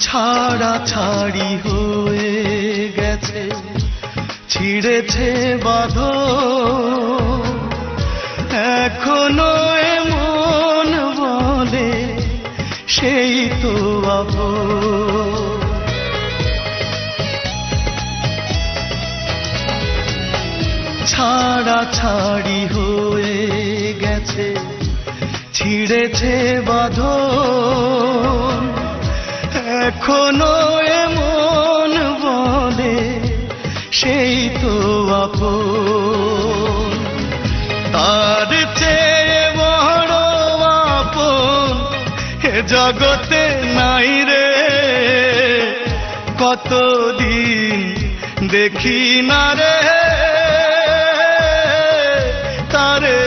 ছাড়া ছাড়ি হয়ে গেছে, ছিঁড়েছে বাঁধন, এখনো এমন বলে সেই তো আপন। ছাড়া ছাড়ি হয়ে গেছে, ছিঁড়েছে বাঁধন, এখনো এমন বলে সেই তো আপন। তার চেয়ে বড় আপন এ জগতে নাই রে, কতদিন দেখি না রে তারে